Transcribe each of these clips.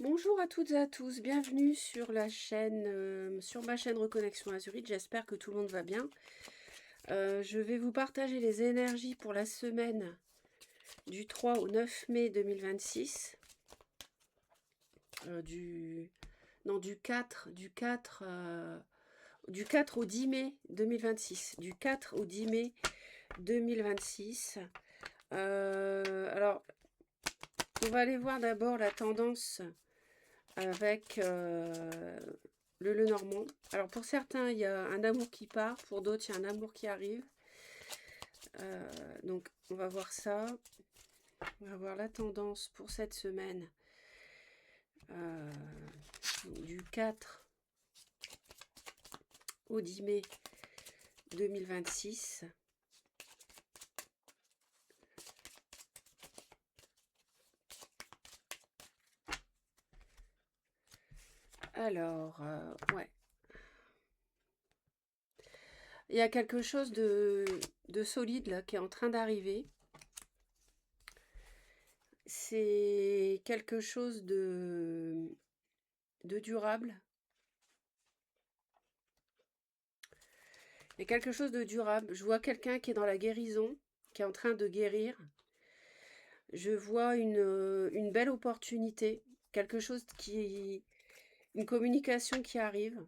Bonjour à toutes et à tous, bienvenue sur la chaîne, sur ma chaîne Reconnexion Azurite. J'espère que tout le monde va bien. Je vais vous partager les énergies pour la semaine du 3 au 9 mai 2026. Non, du 4 au 10 mai 2026. Du 4 au 10 mai 2026. Alors, on va aller voir d'abord la tendance avec le Lenormand. Alors pour certains, il y a un amour qui part, pour d'autres, il y a un amour qui arrive. Donc on va voir ça. On va voir la tendance pour cette semaine. Euh, du 4 au 10 mai 2026. Alors, ouais. Il y a quelque chose de solide là qui est en train d'arriver. C'est quelque chose de durable. Il y a quelque chose de durable. Je vois quelqu'un qui est dans la guérison, qui est en train de guérir. Je vois une belle opportunité, quelque chose qui... une communication qui arrive.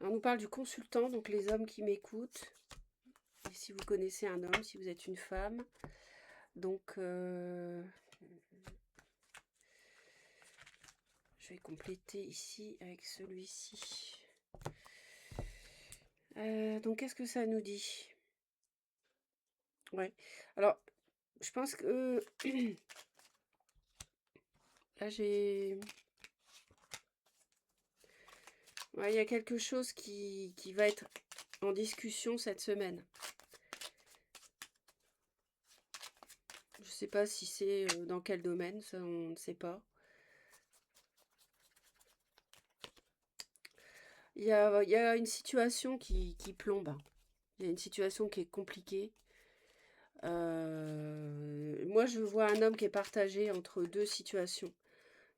On nous parle du consultant, donc les hommes qui m'écoutent. Et si vous connaissez un homme, si vous êtes une femme. Donc, je vais compléter ici avec celui-ci. Donc, qu'est-ce que ça nous dit? Ouais. Alors, je pense que... là, j'ai... ouais, il y a quelque chose qui va être en discussion cette semaine. Je ne sais pas si c'est dans quel domaine, ça on ne sait pas. Il y a une situation qui plombe. Il y a une situation qui est compliquée. Moi, je vois un homme qui est partagé entre deux situations.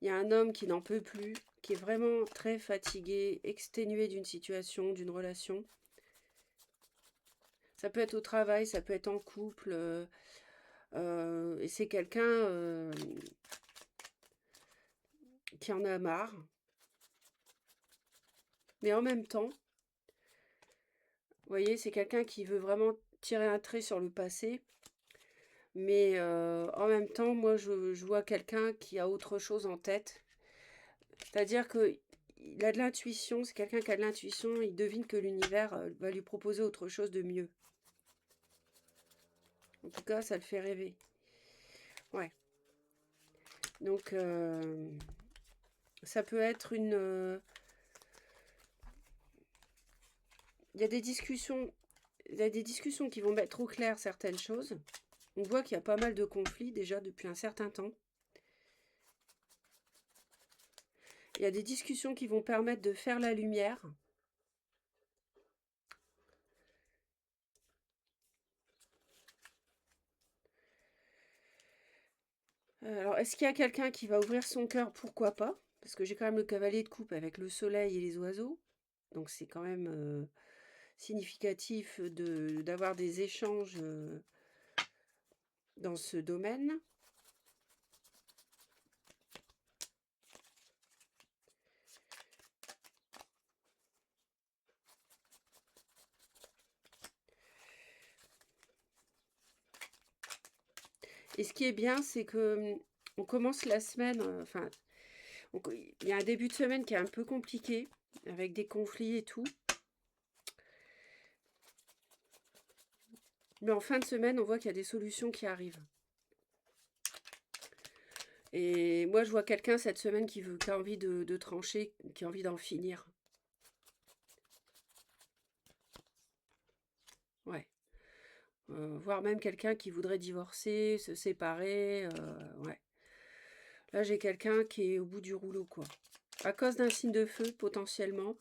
Il y a un homme qui n'en peut plus, qui est vraiment très fatigué, exténué d'une situation, d'une relation. Ça peut être au travail, ça peut être en couple. Et c'est quelqu'un qui en a marre. Mais en même temps, vous voyez, c'est quelqu'un qui veut vraiment tirer un trait sur le passé. Mais en même temps, moi, je vois quelqu'un qui a autre chose en tête. C'est-à-dire qu'il a de l'intuition, c'est quelqu'un qui a de l'intuition, il devine que l'univers va lui proposer autre chose de mieux. En tout cas, ça le fait rêver. Ouais. Donc, ça peut être une... il y a des discussions... Il y a des discussions qui vont mettre au clair certaines choses. On voit qu'il y a pas mal de conflits déjà depuis un certain temps. Il y a des discussions qui vont permettre de faire la lumière. Alors, est-ce qu'il y a quelqu'un qui va ouvrir son cœur? Pourquoi pas? Parce que j'ai quand même le cavalier de coupe avec le soleil et les oiseaux. Donc, c'est quand même significatif d'avoir des échanges dans ce domaine. Et ce qui est bien, c'est que on commence la semaine, enfin, il y a un début de semaine qui est un peu compliqué, avec des conflits et tout. Mais en fin de semaine, on voit qu'il y a des solutions qui arrivent. Et moi, je vois quelqu'un cette semaine qui a envie de trancher, qui a envie d'en finir. Ouais. Voire même quelqu'un qui voudrait divorcer, se séparer. Ouais. Là, j'ai quelqu'un qui est au bout du rouleau, quoi. À cause d'un signe de feu, potentiellement.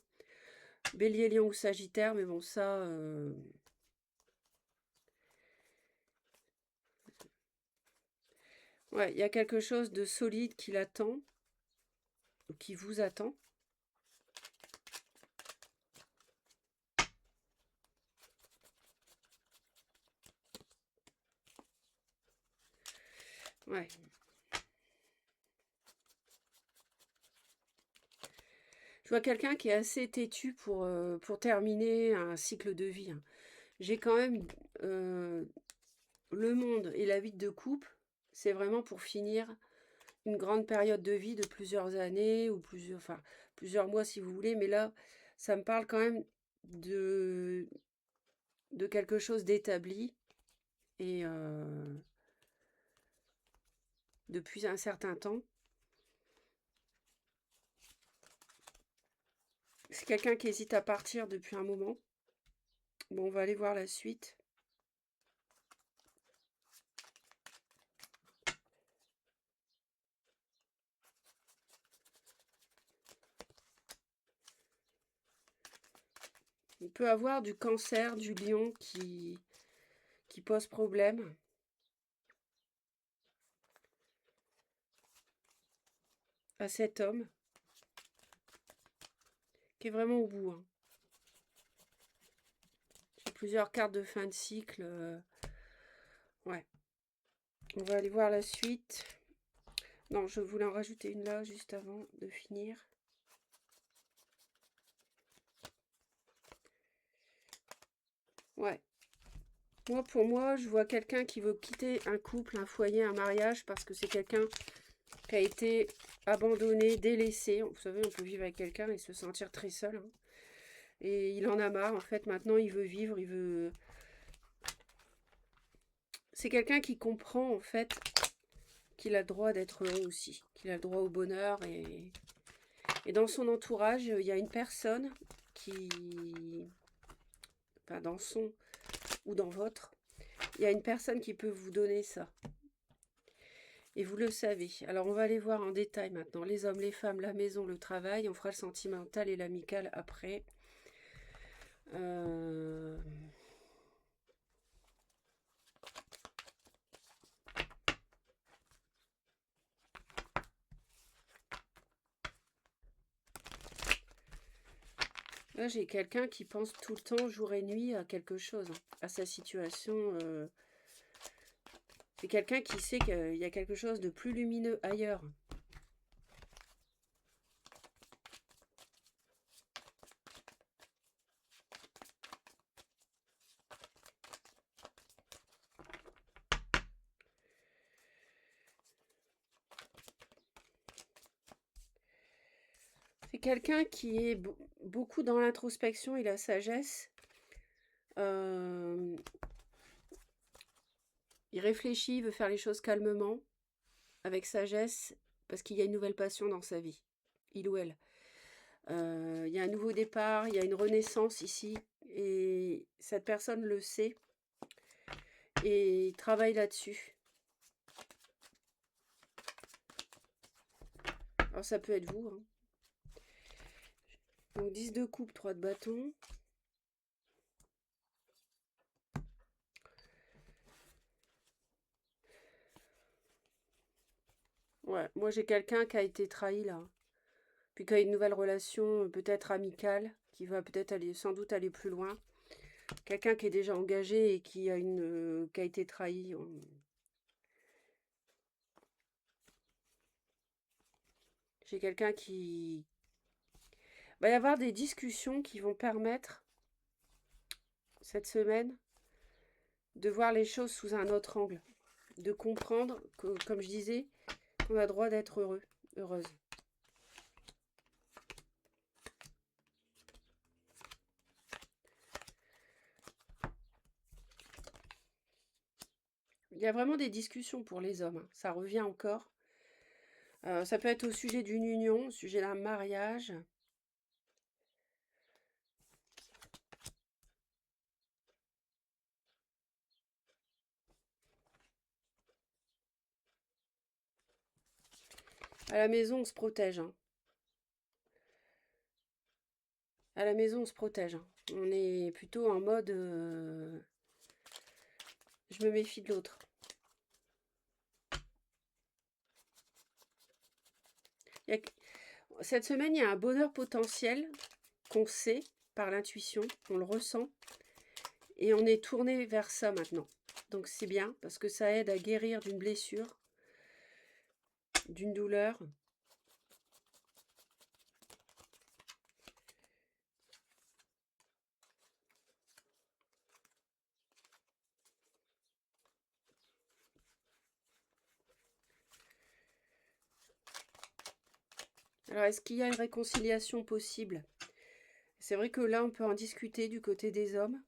Bélier, Lion ou Sagittaire, mais bon, ça... Ouais, il y a quelque chose de solide qui l'attend, ou qui vous attend. Ouais. Je vois quelqu'un qui est assez têtu pour terminer un cycle de vie, hein. J'ai quand même le monde et la vie de couple, c'est vraiment pour finir une grande période de vie de plusieurs années ou plusieurs mois si vous voulez, mais là, ça me parle quand même de, de quelque chose d'établi et depuis un certain temps. C'est quelqu'un qui hésite à partir depuis un moment. Bon, on va aller voir la suite. Il peut avoir du cancer, du lion qui pose problème. À cet homme qui est vraiment au bout, hein. J'ai plusieurs cartes de fin de cycle. Ouais. On va aller voir la suite. Non, je voulais en rajouter une là, juste avant de finir. Ouais. Pour moi, je vois quelqu'un qui veut quitter un couple, un foyer, un mariage, parce que c'est quelqu'un qui a été abandonné, délaissé. Vous savez, on peut vivre avec quelqu'un et se sentir très seul, hein. Et il en a marre, en fait. Maintenant, il veut vivre, il veut... C'est quelqu'un qui comprend, en fait, qu'il a le droit d'être heureux aussi, qu'il a le droit au bonheur. Et dans son entourage, il y a une personne qui... Enfin, dans son ou dans votre, il y a une personne qui peut vous donner ça. Et vous le savez. Alors, on va aller voir en détail maintenant. Les hommes, les femmes, la maison, le travail. On fera le sentimental et l'amical après. Là, j'ai quelqu'un qui pense tout le temps, jour et nuit, à quelque chose, hein, à sa situation. C'est quelqu'un qui sait qu'il y a quelque chose de plus lumineux ailleurs. C'est quelqu'un qui est beaucoup dans l'introspection et la sagesse. Il réfléchit, il veut faire les choses calmement, avec sagesse, parce qu'il y a une nouvelle passion dans sa vie, il ou elle. Il y a un nouveau départ, il y a une renaissance ici, et cette personne le sait, et travaille là-dessus. Alors ça peut être vous, hein. Donc 10 de coupe, 3 de bâton. Ouais, moi j'ai quelqu'un qui a été trahi là, puis qui a une nouvelle relation peut-être amicale, qui va peut-être aller, sans doute aller plus loin. Quelqu'un qui est déjà engagé et qui a été trahi. J'ai quelqu'un qui... va y avoir des discussions qui vont permettre, cette semaine, de voir les choses sous un autre angle. De comprendre que, comme je disais, qu'on a le droit d'être heureux, heureuse. Il y a vraiment des discussions pour les hommes, hein. Ça revient encore. Ça peut être au sujet d'une union, au sujet d'un mariage. À la maison, on se protège, hein. À la maison, on se protège, hein. On est plutôt en mode... je me méfie de l'autre. Il y a- Cette semaine, il y a un bonheur potentiel qu'on sait par l'intuition, on le ressent, et on est tourné vers ça maintenant. Donc c'est bien, parce que ça aide à guérir d'une blessure, d'une douleur. Alors, est-ce qu'il y a une réconciliation possible? C'est vrai que là, on peut en discuter du côté des hommes,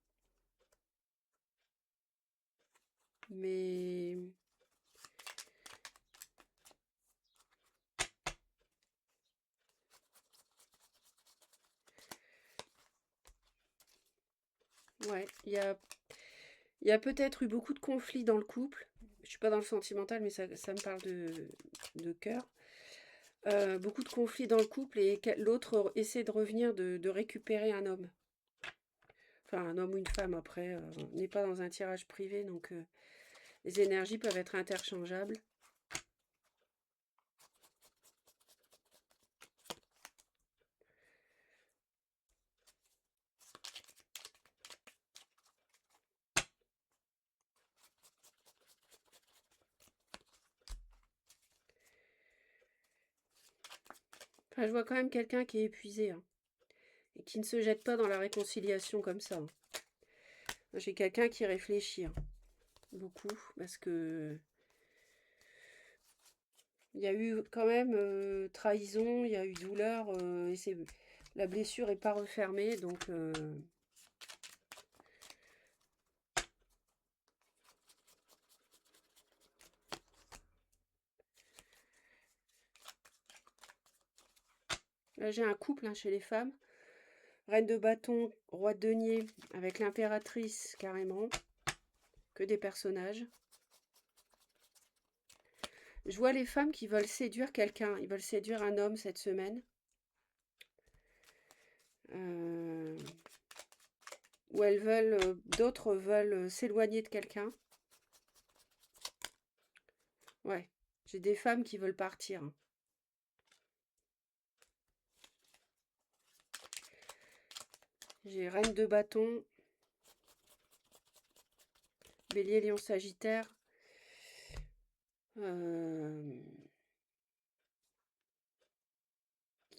mais ouais, il y a peut-être eu beaucoup de conflits dans le couple. Je suis pas dans le sentimental, mais ça me parle de cœur. Beaucoup de conflits dans le couple et l'autre essaie de revenir, de récupérer un homme. Enfin, un homme ou une femme, après, on n'est pas dans un tirage privé, donc les énergies peuvent être interchangeables. Enfin, je vois quand même quelqu'un qui est épuisé, hein, et qui ne se jette pas dans la réconciliation comme ça, hein. J'ai quelqu'un qui réfléchit, hein, beaucoup, parce que il y a eu quand même trahison, il y a eu douleur, et la blessure n'est pas refermée, donc là j'ai un couple, hein, chez les femmes. Reine de bâton, roi de denier, avec l'impératrice carrément. Que des personnages. Je vois les femmes qui veulent séduire quelqu'un. Ils veulent séduire un homme cette semaine. Ou elles veulent, d'autres veulent s'éloigner de quelqu'un. Ouais, j'ai des femmes qui veulent partir. J'ai reine de bâton, bélier, lion, sagittaire.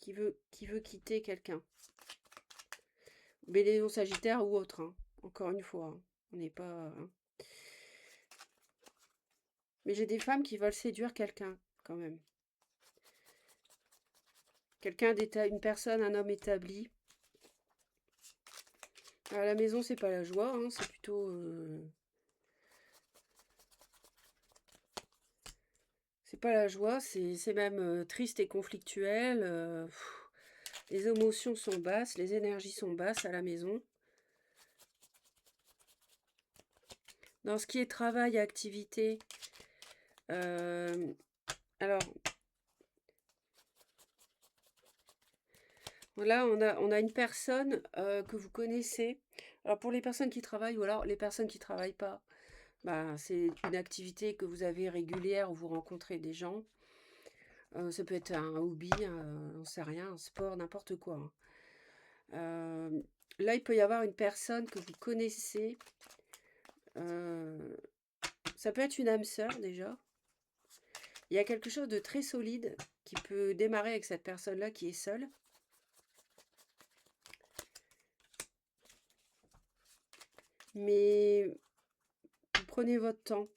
Qui veut quitter quelqu'un. Bélier, lion, sagittaire ou autre, hein. Encore une fois, hein. On n'est pas... hein. Mais j'ai des femmes qui veulent séduire quelqu'un, quand même. Quelqu'un une personne, un homme établi. À la maison, c'est pas la joie, hein, c'est plutôt... c'est pas la joie, c'est même triste et conflictuel. Les émotions sont basses, les énergies sont basses à la maison. Dans ce qui est travail, activité, alors là, on a une personne que vous connaissez. Alors pour les personnes qui travaillent ou alors les personnes qui ne travaillent pas, bah, c'est une activité que vous avez régulière où vous rencontrez des gens. Ça peut être un hobby, on ne sait rien, un sport, n'importe quoi, hein. Là, il peut y avoir une personne que vous connaissez. Ça peut être une âme sœur déjà. Il y a quelque chose de très solide qui peut démarrer avec cette personne-là qui est seule. Mais vous prenez votre temps.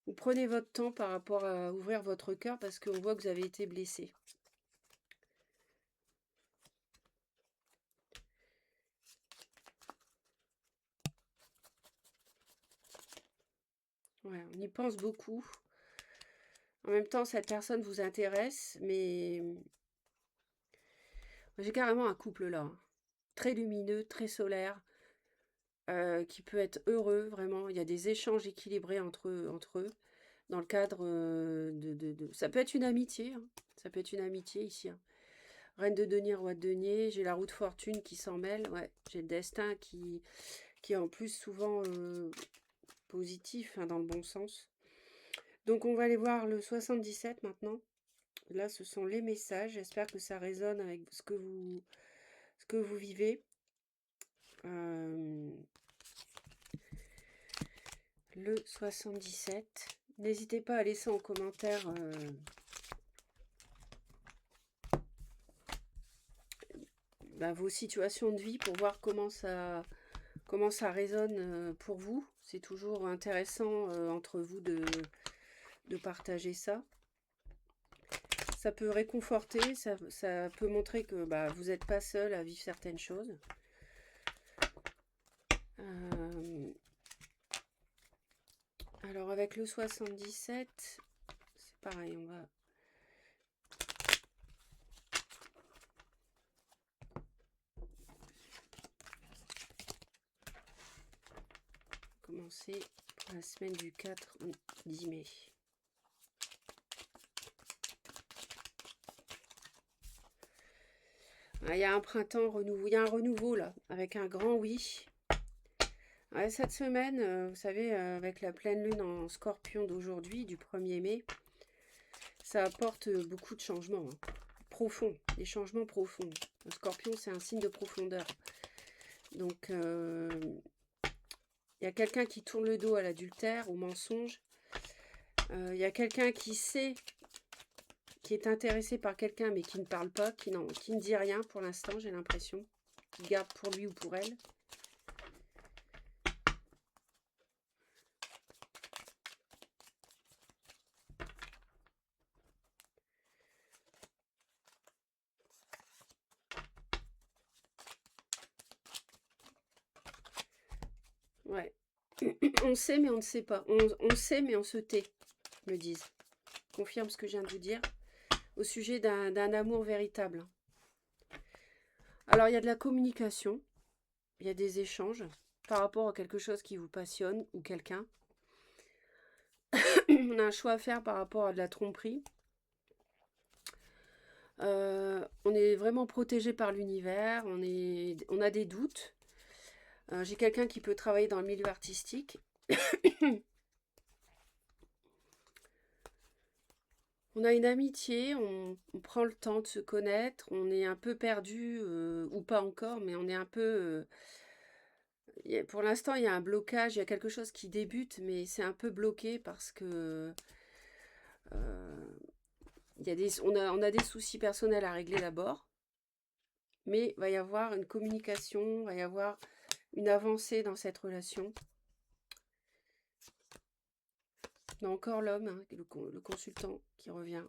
Vous prenez votre temps par rapport à ouvrir votre cœur parce qu'on voit que vous avez été blessé. Ouais, on y pense beaucoup. En même temps, cette personne vous intéresse, mais j'ai carrément un couple là, hein. Très lumineux, très solaire, qui peut être heureux, vraiment. Il y a des échanges équilibrés entre eux, dans le cadre Ça peut être une amitié, hein. Ça peut être une amitié ici, hein. Reine de denier, roi de denier, j'ai la roue de fortune qui s'en mêle, ouais. J'ai le destin qui est en plus souvent positif, hein, dans le bon sens. Donc on va aller voir le 77 maintenant. Là, ce sont les messages. J'espère que ça résonne avec ce que vous vivez. Le 77. N'hésitez pas à laisser en commentaire vos situations de vie pour voir comment ça résonne pour vous. C'est toujours intéressant entre vous de partager ça. Ça peut réconforter, ça peut montrer que vous n'êtes pas seul à vivre certaines choses. Alors avec le 77, c'est pareil, on va... commencer pour la semaine du 4 au 10 mai. Il y a un printemps renouveau, il y a un renouveau là, avec un grand oui. Ouais, cette semaine, vous savez, avec la pleine lune en Scorpion d'aujourd'hui, du 1er mai, ça apporte beaucoup de changements profonds, des changements profonds. Le Scorpion, c'est un signe de profondeur. Donc, il y a quelqu'un qui tourne le dos à l'adultère, au mensonge. Il y a quelqu'un qui sait, qui est intéressé par quelqu'un, mais qui ne parle pas, qui ne dit rien pour l'instant, j'ai l'impression. Qui garde pour lui ou pour elle. Ouais. On sait, mais on ne sait pas. On sait, mais on se tait, me disent. Confirme ce que je viens de vous dire au sujet d'un amour véritable. Alors, il y a de la communication, il y a des échanges par rapport à quelque chose qui vous passionne ou quelqu'un. On a un choix à faire par rapport à de la tromperie. On est vraiment protégé par l'univers, on a des doutes. J'ai quelqu'un qui peut travailler dans le milieu artistique. On a une amitié, on prend le temps de se connaître, on est un peu perdu, ou pas encore, mais on est un peu... pour l'instant, il y a un blocage, il y a quelque chose qui débute, mais c'est un peu bloqué parce que... on a des soucis personnels à régler d'abord, mais il va y avoir une communication, il va y avoir une avancée dans cette relation. On a encore l'homme, hein, le consultant qui revient.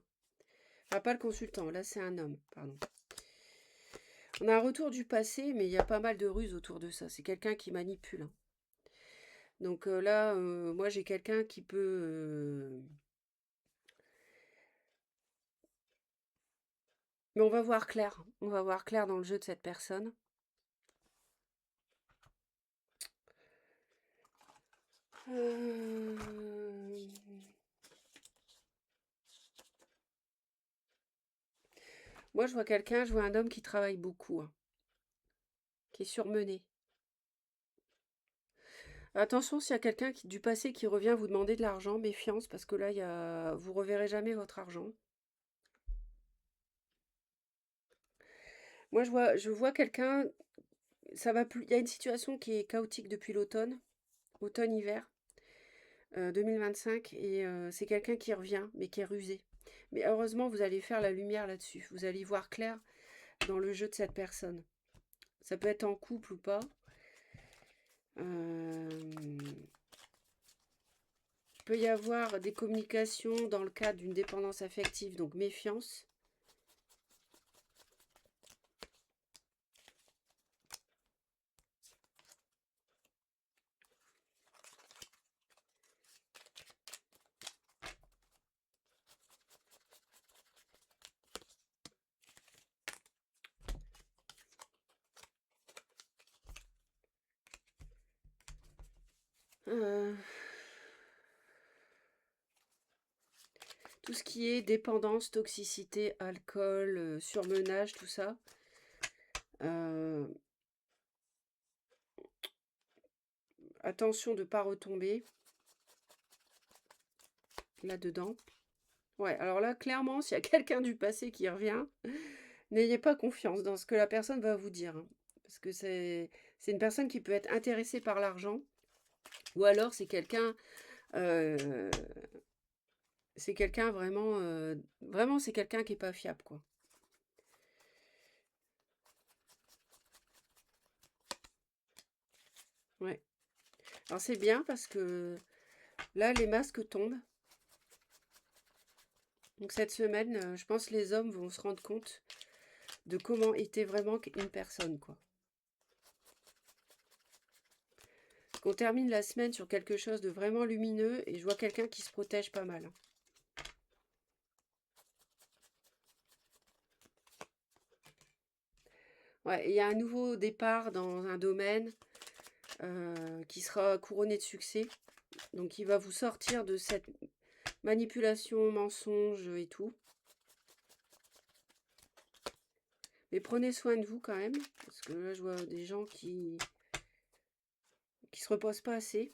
Enfin, pas le consultant, là c'est un homme, pardon. On a un retour du passé, mais il y a pas mal de ruses autour de ça. C'est quelqu'un qui manipule. Donc là, moi j'ai quelqu'un qui peut... Mais on va voir clair. On va voir clair dans le jeu de cette personne. Moi je vois quelqu'un, je vois un homme qui travaille beaucoup. Hein, qui est surmené. Attention, s'il y a quelqu'un du passé qui revient vous demander de l'argent, méfiance, parce que là, vous reverrez jamais votre argent. Moi, je vois quelqu'un, ça va plus. Il y a une situation qui est chaotique depuis l'automne, automne-hiver 2025, et c'est quelqu'un qui revient, mais qui est rusé. Mais heureusement, vous allez faire la lumière là-dessus. Vous allez voir clair dans le jeu de cette personne. Ça peut être en couple ou pas. Il peut y avoir des communications dans le cadre d'une dépendance affective, donc méfiance. Tout ce qui est dépendance, toxicité, alcool, surmenage, tout ça. Attention de ne pas retomber. là-dedans. Ouais, alors là, clairement, s'il y a quelqu'un du passé qui revient, n'ayez pas confiance dans ce que la personne va vous dire, hein. Parce que c'est une personne qui peut être intéressée par l'argent, ou alors euh, c'est quelqu'un vraiment, vraiment c'est quelqu'un qui est pas fiable, quoi. Ouais. Alors c'est bien parce que là, les masques tombent. Donc cette semaine, je pense que les hommes vont se rendre compte de comment était vraiment une personne, quoi. Qu'on termine la semaine sur quelque chose de vraiment lumineux et je vois quelqu'un qui se protège pas mal, hein. Ouais, il y a un nouveau départ dans un domaine qui sera couronné de succès. Donc il va vous sortir de cette manipulation, mensonge et tout. Mais prenez soin de vous quand même, parce que là je vois des gens qui se reposent pas assez.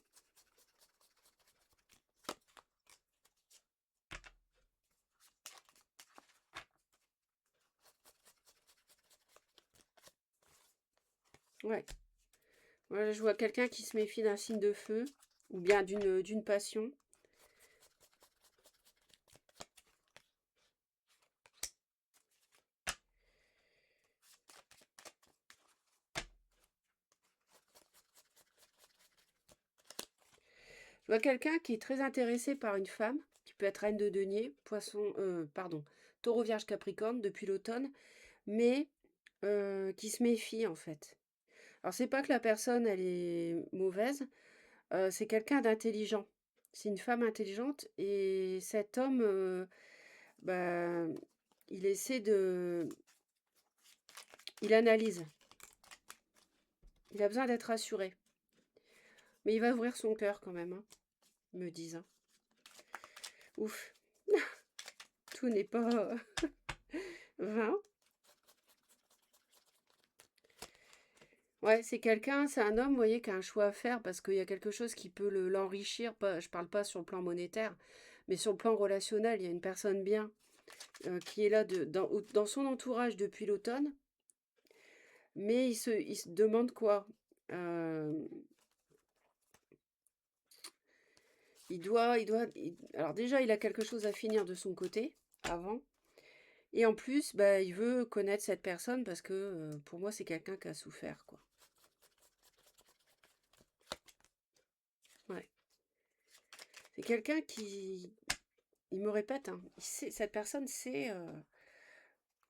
Ouais. Voilà, je vois quelqu'un qui se méfie d'un signe de feu, ou bien d'une passion. Je vois quelqu'un qui est très intéressé par une femme, qui peut être reine de denier, pardon, taureau vierge capricorne depuis l'automne, mais qui se méfie en fait. Alors c'est pas que la personne elle est mauvaise, c'est quelqu'un d'intelligent. C'est une femme intelligente et cet homme, bah, il essaie de... Il analyse. Il a besoin d'être rassuré. Mais il va ouvrir son cœur quand même, hein, me disent, hein. Ouf, tout n'est pas vain. Ouais, c'est quelqu'un, c'est un homme, vous voyez, qui a un choix à faire parce qu'il y a quelque chose qui peut l'enrichir. Je parle pas sur le plan monétaire, mais sur le plan relationnel. Il y a une personne bien qui est là dans son entourage depuis l'automne, mais il se demande quoi? Euh, alors déjà, il a quelque chose à finir de son côté avant. Et en plus, bah, il veut connaître cette personne parce que pour moi, c'est quelqu'un qui a souffert, quoi. Ouais. C'est quelqu'un qui, il me répète, hein, cette personne sait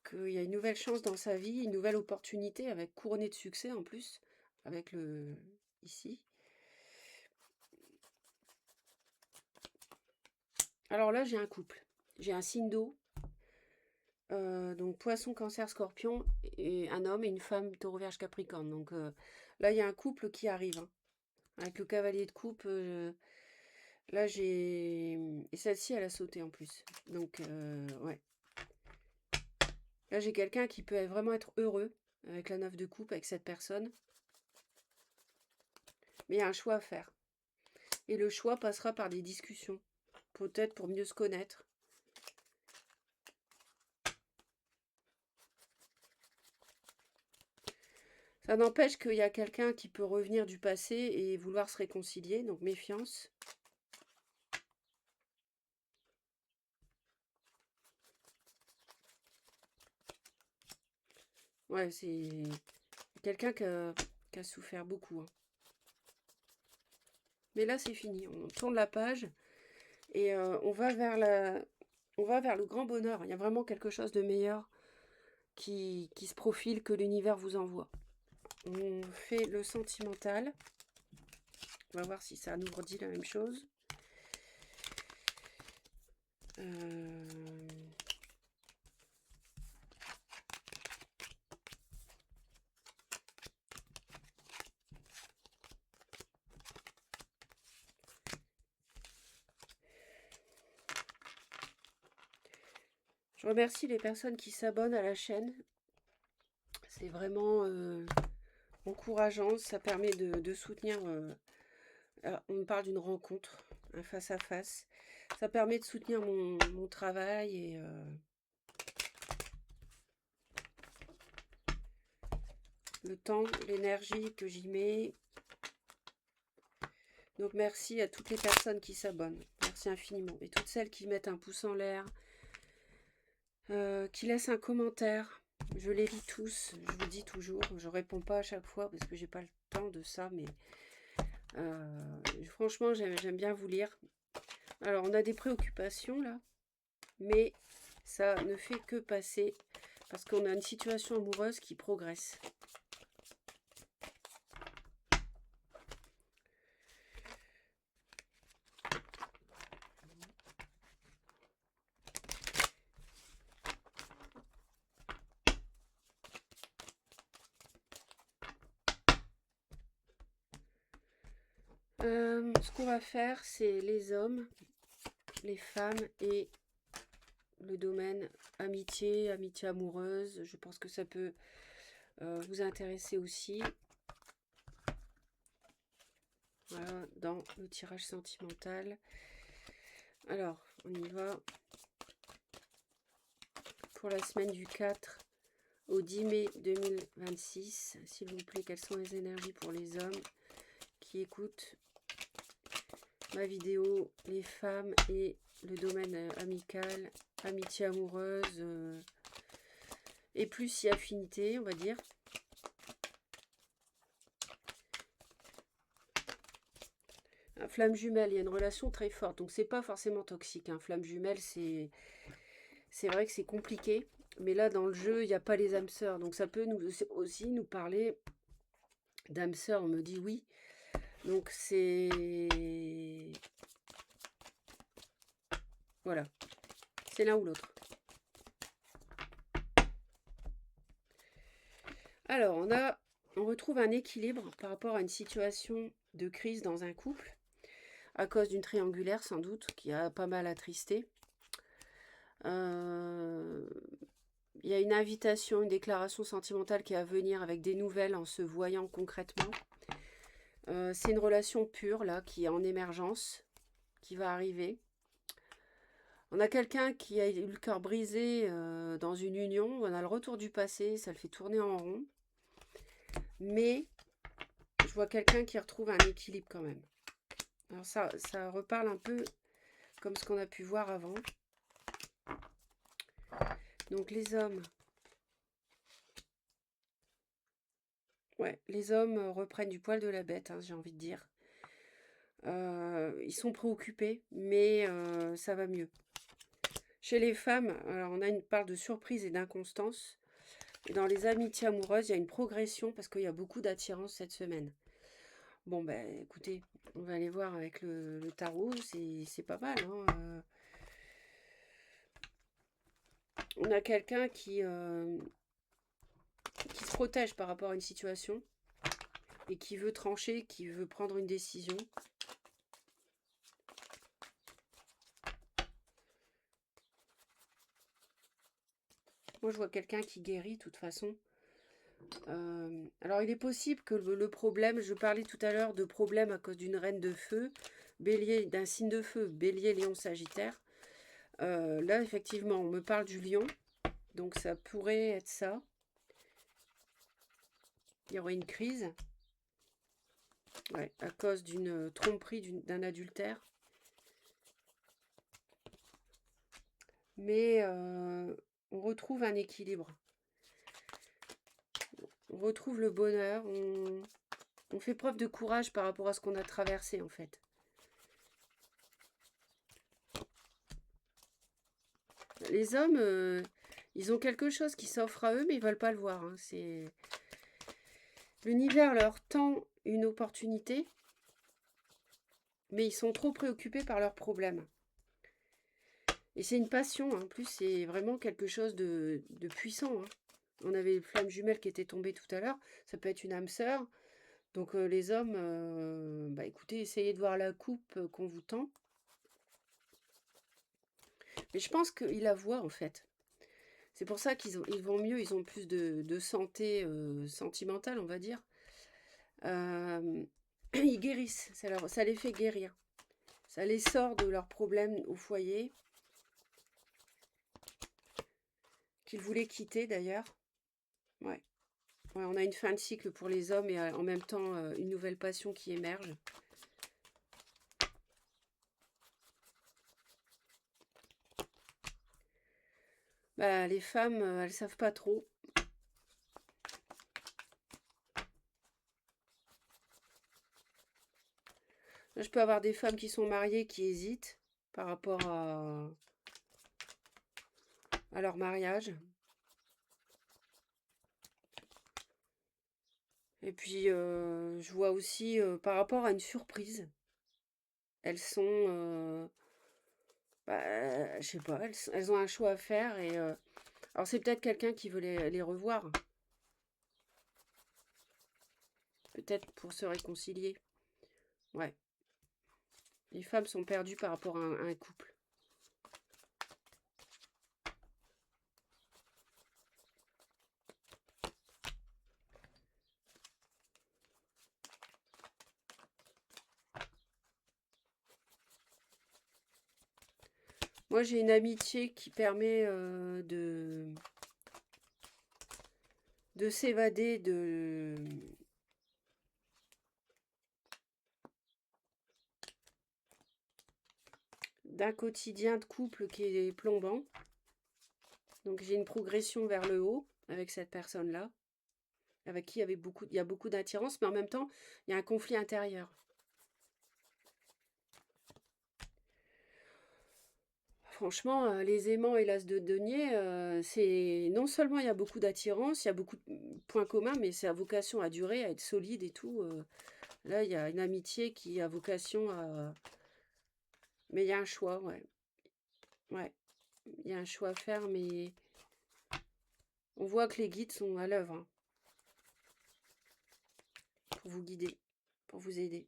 qu'il y a une nouvelle chance dans sa vie, une nouvelle opportunité avec couronné de succès en plus, avec le ici. Alors là, j'ai un couple. J'ai un signe d'eau, donc poisson, cancer, scorpion, et un homme et une femme, taureau, vierge, capricorne. Donc là, il y a un couple qui arrive, hein, avec le cavalier de coupe. Là, j'ai... Et celle-ci, elle a sauté en plus. Donc, ouais. Là, j'ai quelqu'un qui peut vraiment être heureux avec la 9 de coupe, avec cette personne. Mais il y a un choix à faire. Et le choix passera par des discussions. Peut-être pour mieux se connaître. Ça n'empêche qu'il y a quelqu'un qui peut revenir du passé et vouloir se réconcilier. Donc, méfiance. Ouais, c'est quelqu'un qui a souffert beaucoup, hein. Mais là, c'est fini. On tourne la page et on va vers le grand bonheur. Il y a vraiment quelque chose de meilleur qui se profile que l'univers vous envoie. On fait le sentimental. On va voir si ça nous redit la même chose. Je remercie les personnes qui s'abonnent à la chaîne. C'est vraiment encourageant. Ça permet de soutenir. On me parle d'une rencontre. un face-à-face. Ça permet de soutenir mon travail et le temps, l'énergie que j'y mets. Donc merci à toutes les personnes qui s'abonnent. Merci infiniment. Et toutes celles qui mettent un pouce en l'air, qui laissent un commentaire. Je les lis tous, je vous dis toujours. Je réponds pas à chaque fois parce que j'ai pas le temps de ça, mais franchement, j'aime bien vous lire. Alors, on a des préoccupations là, mais ça ne fait que passer parce qu'on a une situation amoureuse qui progresse. Ce qu'on va faire, c'est les hommes, les femmes et le domaine amitié, amitié amoureuse. Je pense que ça peut vous intéresser aussi. Voilà, dans le tirage sentimental. Alors, on y va. Pour la semaine du 4 au 10 mai 2026. S'il vous plaît, quelles sont les énergies pour les hommes qui écoutent ma vidéo, les femmes et le domaine amical, amitié amoureuse et plus si affinité, on va dire. Flamme jumelle, il y a une relation très forte, donc c'est pas forcément toxique. Flamme jumelle, c'est vrai que c'est compliqué, mais là dans le jeu, il n'y a pas les âmes sœurs, donc ça peut aussi nous parler d'âmes sœurs. On me dit oui, donc c'est voilà, c'est l'un ou l'autre. Alors on retrouve un équilibre par rapport à une situation de crise dans un couple, à cause d'une triangulaire sans doute, qui a pas mal attristé. Il y a une invitation, une déclaration sentimentale qui est à venir avec des nouvelles en se voyant concrètement. C'est une relation pure là, qui est en émergence, qui va arriver. On a quelqu'un qui a eu le cœur brisé dans une union. On a le retour du passé, ça le fait tourner en rond. Mais je vois quelqu'un qui retrouve un équilibre quand même. Alors ça reparle un peu comme ce qu'on a pu voir avant. Donc les hommes. Ouais, les hommes reprennent du poil de la bête, j'ai envie de dire. Ils sont préoccupés, mais ça va mieux. Chez les femmes, alors on a une part de surprise et d'inconstance. Et dans les amitiés amoureuses, il y a une progression parce qu'il y a beaucoup d'attirance cette semaine. Bon, ben écoutez, on va aller voir avec le tarot, c'est pas mal. On a quelqu'un qui se protège par rapport à une situation et qui veut trancher, qui veut prendre une décision. Moi, je vois quelqu'un qui guérit, de toute façon. Alors, il est possible que le problème, je parlais tout à l'heure de problème à cause d'une reine de feu, bélier, d'un signe de feu, bélier, lion, sagittaire. Là, effectivement, on me parle du lion, donc ça pourrait être ça. Il y aurait une crise, ouais, à cause d'une tromperie, d'un adultère. Mais on retrouve un équilibre. On retrouve le bonheur. On fait preuve de courage par rapport à ce qu'on a traversé, en fait. Les hommes, ils ont quelque chose qui s'offre à eux, mais ils ne veulent pas le voir. L'univers leur tend une opportunité, mais ils sont trop préoccupés par leurs problèmes. Et c'est une passion, en plus, c'est vraiment quelque chose de puissant. On avait les flammes jumelles qui étaient tombées tout à l'heure, ça peut être une âme sœur. Donc les hommes, bah écoutez, essayez de voir la coupe qu'on vous tend. Mais je pense qu'ils la voient en fait. C'est pour ça qu'ils vont mieux, ils ont plus de santé sentimentale, on va dire. Ils guérissent, ça les fait guérir. Ça les sort de leurs problèmes au foyer, qu'ils voulaient quitter d'ailleurs. Ouais. Ouais, on a une fin de cycle pour les hommes et en même temps une nouvelle passion qui émerge. Bah, les femmes, elles savent pas trop. Là, je peux avoir des femmes qui sont mariées qui hésitent par rapport à leur mariage. Et puis, je vois aussi par rapport à une surprise. Elles sont, bah, je sais pas, elles ont un choix à faire. Et alors, c'est peut-être quelqu'un qui veut les revoir. Peut-être pour se réconcilier. Ouais. Les femmes sont perdues par rapport à un couple. Moi, j'ai une amitié qui permet de s'évader d'un quotidien de couple qui est plombant. Donc, j'ai une progression vers le haut avec cette personne-là, avec qui il y a beaucoup d'attirance, mais en même temps, il y a un conflit intérieur. Franchement, les aimants et l'as de denier, c'est non seulement il y a beaucoup d'attirance, il y a beaucoup de points communs, mais c'est à vocation à durer, à être solide et tout. Là, il y a une amitié qui a vocation à... Mais il y a un choix, ouais. Ouais, il y a un choix à faire, mais on voit que les guides sont à l'œuvre hein, pour vous guider, pour vous aider.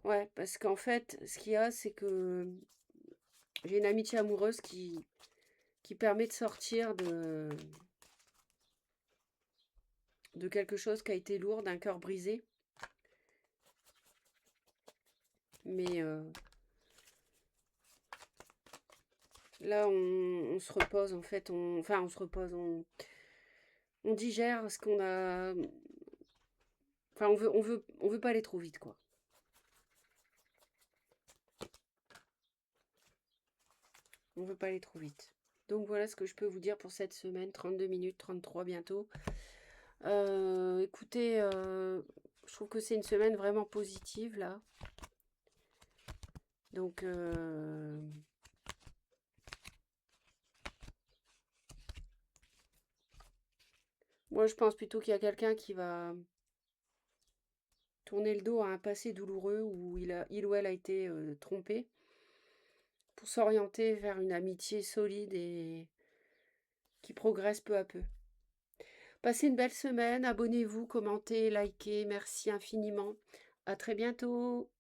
Ouais, parce qu'en fait, ce qu'il y a, c'est que j'ai une amitié amoureuse qui permet de sortir de quelque chose qui a été lourd, d'un cœur brisé. Mais là, on se repose, en fait. Enfin, on se repose, on digère ce qu'on a... Enfin, on veut pas aller trop vite, quoi. On veut pas aller trop vite. Donc voilà ce que je peux vous dire pour cette semaine. 32 minutes, 33 bientôt. Écoutez, je trouve que c'est une semaine vraiment positive, là. Donc, moi, je pense plutôt qu'il y a quelqu'un qui va tourner le dos à un passé douloureux où il ou elle a été trompé pour s'orienter vers une amitié solide et qui progresse peu à peu. Passez une belle semaine, abonnez-vous, commentez, likez, merci infiniment. À très bientôt.